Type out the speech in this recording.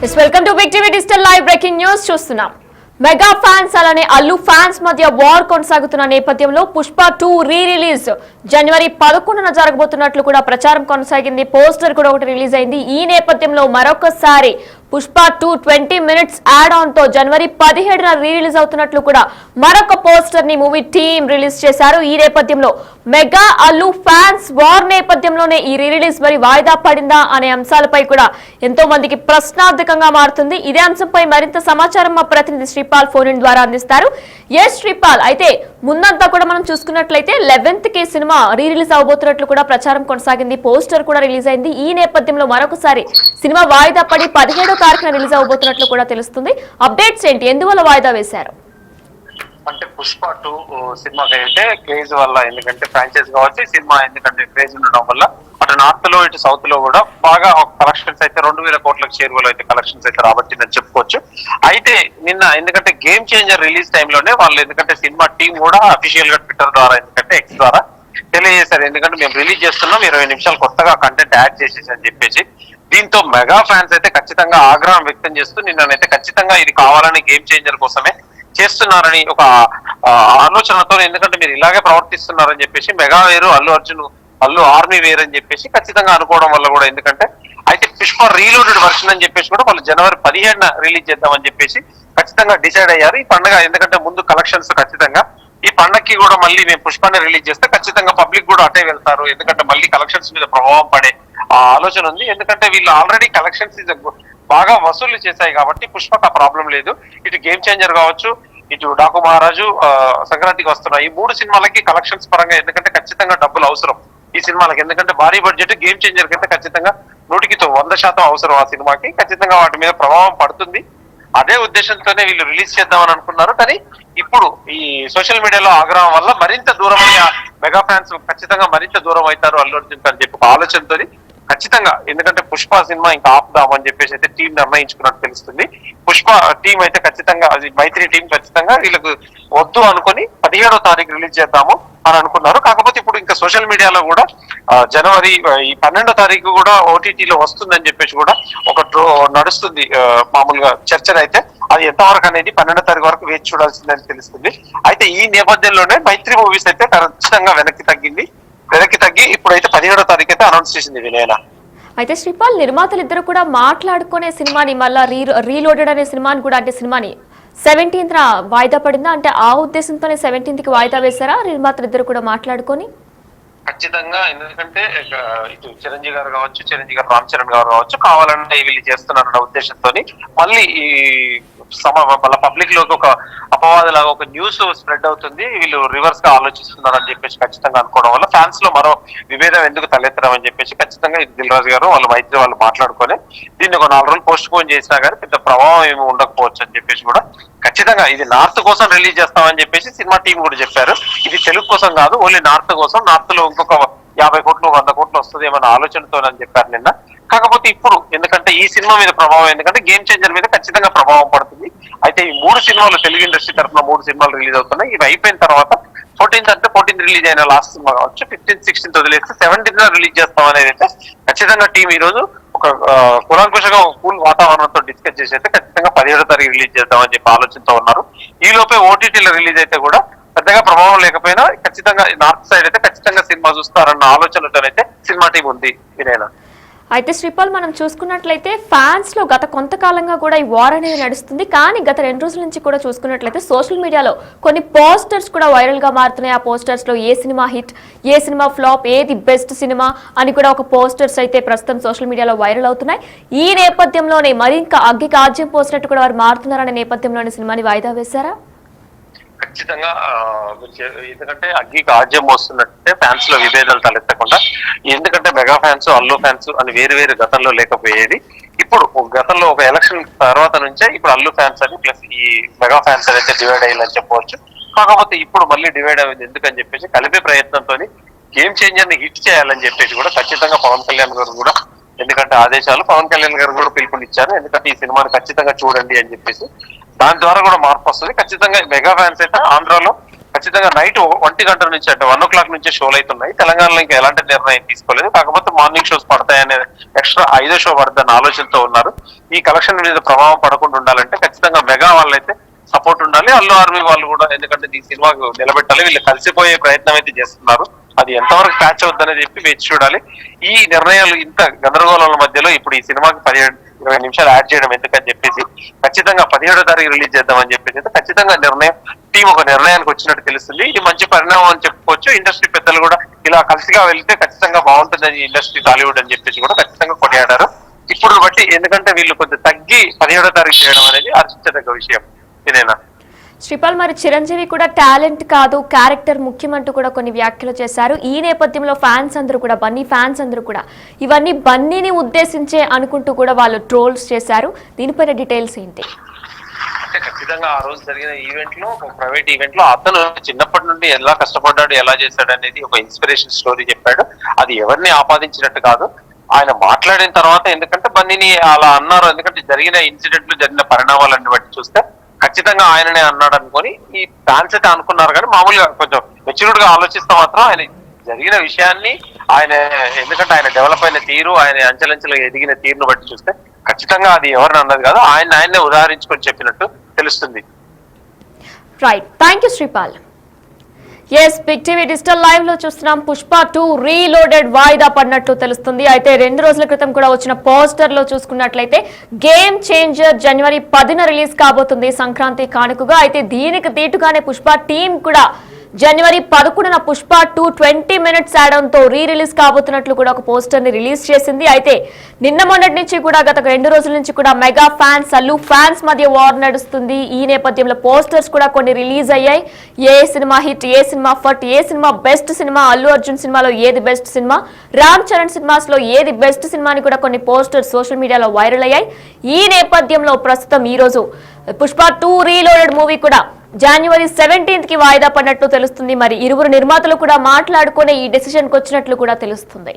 Welcome to Big TV digital live breaking news చూస్తున్నాం. Mega fans అలానే Allu fans మధ్య war కొనసాగుతున్న నేపథ్యంలో పుష్ప 2 రీ రిలీజ్ జనవరి 11న జరగబోతున్నట్లు కూడా ప్రచారం కొనసాగింది. పోస్టర్ కూడా ఒకటి రిలీజ్ అయింది. ఈ నేపథ్యంలో మరొకసారి పుష్ప 2 20 మినిట్స్ యాడ్ ఆన్ తో జనవరి 17న రీ రిలీజ్ అవుతున్నట్లు కూడా మరొక పోస్టర్ ని మూవీ టీమ్ రిలీజ్ చేశారు. ఈ నేపథ్యంలో మెగా అల్లు ఫ్యాన్స్ వార్ నేపథ్యంలోనే ఈ రీ రిలీజ్ మరి వాయిదా పడిందా అనే అంశాలపై కూడా ఎంతో మందికి ప్రశ్నార్థకంగా మారుతుంది. ఇదే అంశంపై మరింత సమాచారం మా ప్రతినిధి శ్రీపాల్ ఫోన్ ఇన్ ద్వారా అందిస్తారు. శ్రీపాల్, అయితే ముందంతా కూడా మనం చూసుకున్నట్లయితే 11th కి సినిమా రీ రిలీజ్ అవబోతున్నట్లు కూడా ప్రచారం కొనసాగింది. పోస్టర్ కూడా రిలీజ్ అయింది. ఈ నేపథ్యంలో మరొకసారి సినిమా వాయిదా పడి 17వ తారీఖున రిలీజ్ అవబోతున్నట్లు కూడా తెలుస్తుంది. అప్డేట్స్ ఏంటి? ఎందువల్ల వాయిదా వేశారు? అంటే పుష్ప 2 సినిమాకి అయితే క్రేజ్ వల్ల, ఎందుకంటే ఫ్రాంచైజ్ కావచ్చు సినిమా, ఎందుకంటే క్రేజ్ ఉండడం వల్ల అటు నార్త్ లో ఇటు సౌత్ లో కూడా బాగా కలెక్షన్స్ అయితే 2000 కోట్లకు చేరువలో అయితే కలెక్షన్స్ అయితే రాబట్టిందని చెప్పుకోవచ్చు. అయితే నిన్న ఎందుకంటే గేమ్ చేంజర్ రిలీజ్ టైంలోనే వాళ్ళు, ఎందుకంటే సినిమా టీం కూడా అఫీషియల్ గా ట్విట్టర్ ద్వారా, ఎందుకంటే ఎక్స్ ద్వారా తెలియజేశారు. ఎందుకంటే మేము రిలీజ్ చేస్తున్నాం, 20 నిమిషాలు కొత్తగా కంటెంట్ యాడ్ చేసేసి అని చెప్పేసి. దీంతో మెగా ఫ్యాన్స్ అయితే ఖచ్చితంగా ఆగ్రహం వ్యక్తం చేస్తూ నిన్ననైతే ఖచ్చితంగా ఇది కావాలని గేమ్ చేంజర్ కోసమే చేస్తున్నారని ఒక ఆలోచనతో, ఎందుకంటే మీరు ఇలాగే ప్రవర్తిస్తున్నారని చెప్పేసి మెగా వేరు, అల్లు అర్జున్ అల్లు ఆర్మీ వేరు అని చెప్పేసి ఖచ్చితంగా అనుకోవడం వల్ల కూడా, ఎందుకంటే అయితే పుష్ప రీలోడెడ్ వర్షన్ అని చెప్పేసి కూడా వాళ్ళు జనవరి 17న రిలీజ్ చేద్దామని చెప్పేసి ఖచ్చితంగా డిసైడ్ అయ్యారు. ఈ పండుగ ఎందుకంటే ముందు కలెక్షన్స్ ఖచ్చితంగా ఈ పండగకి కూడా మళ్ళీ మేము పుష్పాన్ని రిలీజ్ చేస్తే ఖచ్చితంగా పబ్లిక్ కూడా అటే వెళ్తారు, ఎందుకంటే మళ్ళీ కలెక్షన్స్ మీద ప్రభావం పడే ఆలోచన ఉంది. ఎందుకంటే వీళ్ళు ఆల్రెడీ కలెక్షన్స్ బాగా వసూలు చేశాయి కాబట్టి పుష్పకు ఆ ప్రాబ్లం లేదు. ఇటు గేమ్ చేంజర్ కావచ్చు, ఇటు డాకు మహారాజు, సంక్రాంతికి వస్తున్నాయి. ఈ 3 సినిమాలకి కలెక్షన్స్ పరంగా ఎందుకంటే ఖచ్చితంగా డబ్బులు అవసరం ఈ సినిమాలకి, ఎందుకంటే భారీ బడ్జెట్ గేమ్ చేంజర్ కి అయితే ఖచ్చితంగా 100% అవసరం ఆ సినిమాకి. ఖచ్చితంగా వాటి మీద ప్రభావం పడుతుంది. అదే ఉద్దేశంతోనే వీళ్ళు రిలీజ్ చేద్దామని అనుకున్నారు. కానీ ఇప్పుడు ఈ సోషల్ మీడియాలో ఆగ్రహం వల్ల మరింత దూరం మెగా ఫ్యాన్స్ ఖచ్చితంగా మరింత దూరం అవుతారు అల్లు అర్జున్ అని చెప్పి ఆలోచనతో ఖచ్చితంగా, ఎందుకంటే పుష్ప సినిమా ఇంకా ఆపుదామని చెప్పేసి అయితే టీం నిర్ణయించుకున్నట్టు తెలుస్తుంది. పుష్ప టీం అయితే ఖచ్చితంగా, అది మైత్రి టీం ఖచ్చితంగా వీళ్ళకు వద్దు అనుకుని 17వ తారీఖు రిలీజ్ చేద్దాము అని అనుకున్నారు. కాకపోతే ఇప్పుడు ఇంకా సోషల్ మీడియాలో కూడా జనవరి ఈ 12వ తారీఖు కూడా ఓటీటీలో వస్తుందని చెప్పేసి కూడా ఒక నడుస్తుంది మామూలుగా చర్చనైతే. అది ఎంతవరకు అనేది 12వ తారీఖు వరకు వేచి చూడాల్సిందని తెలుస్తుంది. అయితే ఈ నేపథ్యంలోనే మైత్రి మూవీస్ అయితే ఖచ్చితంగా వెనక్కి తగ్గి ఇప్పుడైతే 17వ తారీఖు అయితే అనౌన్స్ చేసింది వినయన. అయితే శ్రీపాల్, నిర్మాతలు ఇద్దరు కూడా మాట్లాడుకునే సినిమాని మళ్ళా రీలోడెడ్ అనే సినిమాని కూడా, అంటే సినిమాని 17th వాయిదా పడిందా? అంటే ఆ ఉద్దేశంతోనే 17th కి వాయిదా వేశారా నిర్మాతలు ఇద్దరు కూడా మాట్లాడుకొని? ఖచ్చితంగా, ఎందుకంటే ఇటు చిరంజీవి గారు కావచ్చు, చిరంజీవి గారు రామ్ చరణ్ గారు కావచ్చు, కావాలంటే వీళ్ళు చేస్తున్నారన్న ఉద్దేశంతో మళ్ళీ ఈ వాళ్ళ పబ్లిక్ లోకి ఒక అపవాదలాగా ఒక న్యూస్ స్ప్రెడ్ అవుతుంది, వీళ్ళు రివర్స్ గా ఆలోచిస్తున్నారని చెప్పేసి ఖచ్చితంగా అనుకోవడం వల్ల ఫ్యాన్స్ లో మరో విభేదం ఎందుకు తలెత్తడం అని చెప్పేసి ఖచ్చితంగా దిల్ రాజు గారు వాళ్ళు మైత్రి వాళ్ళు మాట్లాడుకొని దీన్ని ఒక 4 రోజులు పోస్ట్ పోన్ చేసినా కానీ పెద్ద ప్రభావం ఏమి ఉండకపోవచ్చు అని చెప్పేసి కూడా ఖచ్చితంగా ఇది నార్త్ కోసం రిలీజ్ చేస్తామని చెప్పేసి సినిమా టీం కూడా చెప్పారు. ఇది తెలుగు కోసం కాదు, ఓన్లీ నార్త్ కోసం. నార్త్ లో ఇంకొక 50 కోట్లు 100 కోట్లు వస్తుంది ఏమన్న ఆలోచనతో అని చెప్పారు నిన్న. కాకపోతే ఇప్పుడు ఎందుకంటే ఈ సినిమా మీద ప్రభావం, ఎందుకంటే గేమ్ చేంజర్ మీద ఖచ్చితంగా ప్రభావం పడుతుంది. అయితే ఈ 3 సినిమాలు తెలుగు ఇండస్ట్రీ తరఫున 3 సినిమాలు రిలీజ్ అవుతున్నాయి. ఇవి అయిపోయిన తర్వాత 14th రిలీజ్ అయిన లాస్ట్ సినిమా కావచ్చు, 15th 16th వదిలేస్తే 17th రిలీజ్ చేస్తాం అనేది అయితే ఖచ్చితంగా టీం ఈ రోజు ఒక కులాంకుశంగా కూల్ వాతావరణంతో డిస్కస్ చేసి అయితే ఖచ్చితంగా 17వ తారీఖు రిలీజ్ చేద్దామని చెప్పి ఆలోచనతో ఉన్నారు. ఈ లోపే ఓటీటీలో రిలీజ్ అయితే కూడా పెద్దగా ప్రభావం లేకపోయినా ఖచ్చితంగా నార్త్ సైడ్ అయితే ఖచ్చితంగా సినిమా చూస్తారన్న ఆలోచనతోనైతే సినిమా టీం ఉంది ఇదేనా. అయితే శ్రీపాల్, మనం చూసుకున్నట్లయితే ఫ్యాన్స్ లో గత కొంతకాలంగా కూడా ఈ వార్ అనేది నడుస్తుంది. కానీ గత 2 రోజుల నుంచి కూడా చూసుకున్నట్లయితే సోషల్ మీడియాలో కొన్ని పోస్టర్స్ కూడా వైరల్ గా మారుతున్నాయి. ఆ పోస్టర్స్ లో ఏ సినిమా హిట్, ఏ సినిమా ఫ్లాప్, ఏది బెస్ట్ సినిమా అని కూడా ఒక పోస్టర్స్ అయితే ప్రస్తుతం సోషల్ మీడియాలో వైరల్ అవుతున్నాయి. ఈ నేపథ్యంలోనే మరి ఇంకా అగ్గికి ఆజ్యం పోసినట్టు కూడా వారు మారుతున్నారనే నేపథ్యంలోనే సినిమాని వాయిదా వేశారా? ఖచ్చితంగా, ఎందుకంటే అగ్గికి ఆజ్యం వస్తున్నట్టే ఫ్యాన్స్ లో విభేదాలు తలెత్తకుండా, ఎందుకంటే మెగా ఫ్యాన్స్ అల్లు ఫ్యాన్స్ అని వేరు గతంలో లేకపోయేది. ఇప్పుడు గతంలో ఒక ఎలక్షన్ తర్వాత నుంచే ఇప్పుడు అల్లు ఫ్యాన్స్ అని ప్లస్ ఈ మెగా ఫ్యాన్స్ అయితే డివైడ్ అయ్యాలని చెప్పవచ్చు. కాకపోతే ఇప్పుడు మళ్ళీ డివైడ్ అయింది ఎందుకని చెప్పేసి కలిపే ప్రయత్నంతో గేమ్ చేంజర్ ని హిట్ చేయాలని చెప్పేసి కూడా ఖచ్చితంగా పవన్ కళ్యాణ్ గారు కూడా, ఎందుకంటే ఆదేశాలు పవన్ కళ్యాణ్ గారు కూడా పిలుపునిచ్చారు. ఎందుకంటే ఈ సినిమాని ఖచ్చితంగా చూడండి అని చెప్పేసి దాని ద్వారా కూడా మార్పు వస్తుంది. ఖచ్చితంగా మెగా ఫ్యాన్స్ అయితే ఆంధ్రాలో ఖచ్చితంగా నైట్ 1 గంట నుంచి అంటే 1 o'clock నుంచే షోలు అవుతున్నాయి. తెలంగాణలో ఇంకా ఎలాంటి నిర్ణయం తీసుకోలేదు. కాకపోతే మార్నింగ్ షోస్ పడతాయనే ఎక్స్ట్రా 5వ షో పడతాయన్న ఆలోచనతో ఉన్నారు. ఈ కలెక్షన్ మీద ప్రభావం పడకుండా ఉండాలంటే ఖచ్చితంగా మెగా వాళ్ళైతే సపోర్ట్ ఉండాలి. అల్లు ఆర్మీ వాళ్ళు కూడా, ఎందుకంటే ఈ సినిమాకు నిలబెట్టాలి. వీళ్ళు కలిసిపోయే ప్రయత్నం అయితే చేస్తున్నారు. అది ఎంతవరకు ప్యాచ్ అవుతుందని చెప్పి వేచి చూడాలి. ఈ నిర్ణయాలు ఇంత గందరగోళాల మధ్యలో ఇప్పుడు ఈ సినిమాకి 15-20 నిమిషాలు యాడ్ చేయడం ఎందుకని చెప్పేసి ఖచ్చితంగా 17వ తారీఖు రిలీజ్ చేద్దామని చెప్పేసి ఖచ్చితంగా టీం ఒక నిర్ణయానికి వచ్చినట్టు తెలుస్తుంది. ఇది మంచి పరిణామం అని చెప్పుకోవచ్చు. ఇండస్ట్రీ పెద్దలు కూడా ఇలా కలిసిగా వెళ్తే ఖచ్చితంగా బాగుంటుందని ఇండస్ట్రీ టాలీవుడ్ అని చెప్పేసి కూడా ఖచ్చితంగా కొనియాడారు. ఇప్పుడు బట్టి ఎందుకంటే వీళ్ళు కొద్దిగా తగ్గి 17వ తారీఖు చేయడం అనేది హర్షించదగ్గ విషయం. ఇదేనా శ్రీపాల్, మరి చిరంజీవి కూడా టాలెంట్ కాదు క్యారెక్టర్ ముఖ్యమంటూ కూడా కొన్ని వ్యాఖ్యలు చేశారు. ఈ నేపథ్యంలో ఫ్యాన్స్ అందరూ కూడా, బన్నీ ఫ్యాన్స్ అందరూ కూడా ఇవన్నీ బన్నీని ఉద్దేశించే అనుకుంటూ కూడా వాళ్ళు ట్రోల్స్ చేశారు. దీనిపైన డీటెయిల్స్ ఏంటి? అంటే ఖచ్చితంగా ఆ రోజు జరిగిన ఈవెంట్ లో, ఒక ప్రైవేట్ ఈవెంట్ లో అతను చిన్నప్పటి నుండి ఎలా కష్టపడ్డాడు, ఎలా చేశాడు అనేది ఒక ఇన్స్పిరేషన్ స్టోరీ చెప్పాడు. అది ఎవరిని ఆపాదించినట్టు కాదు. ఆయన మాట్లాడిన తర్వాత, ఎందుకంటే బన్నీని అలా అన్నారు, ఎందుకంటే జరిగిన ఇన్సిడెంట్లు, జరిగిన పరిణామాలన్నీ బట్టి చూస్తే ఖచ్చితంగా ఆయననే అన్నాడు అనుకొని ఈ ఫ్యాన్స్ అయితే అనుకున్నారు. కానీ మామూలుగా కొంచెం మెచ్యూర్డ్ గా ఆలోచిస్తే మాత్రం ఆయన జరిగిన విషయాన్ని, ఆయన ఎందుకంటే ఆయన డెవలప్ అయిన తీరు, ఆయన అంచెలంచెలుగా ఎదిగిన తీరును బట్టి చూస్తే ఖచ్చితంగా అది ఎవరిని అన్నది కాదు, ఆయన్నే ఉదాహరించుకొని చెప్పినట్టు తెలుస్తుంది. Right, thank you Sripal. Yes, Big TV digital live లో చూస్తున్నాం. పుష్ప 2 రీలోడెడ్ వాయిదా పడినట్లు తెలుస్తుంది. అయితే 2 రోజుల క్రితం కూడా వచ్చిన పోస్టర్ లో చూసుకున్నట్లయితే గేమ్ చేంజర్ జనవరి 10న రిలీజ్ కాబోతుంది సంక్రాంతి కానుకగా. అయితే దీనికి దీటుగానే పుష్ప టీం కూడా జనవరి 11న పుష్ప 2 20 minutes యాడంతో రిలీజ్ కాబోతున్నట్లు కూడా ఒక పోస్టర్ ని రిలీజ్ చేసింది. అయితే నిన్న మొన్నటి నుంచి కూడా, గత 2 రోజుల నుంచి కూడా మెగా ఫ్యాన్స్, అల్లు ఫ్యాన్స్ మధ్య వార్ నడుస్తుంది. ఈ నేపథ్యంలో పోస్టర్స్ కూడా కొన్ని రిలీజ్ అయ్యాయి. ఏ సినిమా హిట్, ఏ సినిమా ఫట్, ఏ cinema best cinema, Allu Arjun సినిమాలో ఏది best cinema, Ram Charan cinemas లో ఏది బెస్ట్ సినిమా అని కూడా కొన్ని పోస్టర్స్ సోషల్ మీడియాలో వైరల్ అయ్యాయి. ఈ నేపథ్యంలో ప్రస్తుతం ఈ రోజు పుష్ప 2 రీలోడెడ్ మూవీ కూడా జనవరి 17th కి వాయిదా పడినట్లు తెలుస్తుంది. మరి ఇరువురు నిర్మాతలు కూడా మాట్లాడుకునే ఈ డెసిషన్ కు వచ్చినట్లు కూడా తెలుస్తుంది.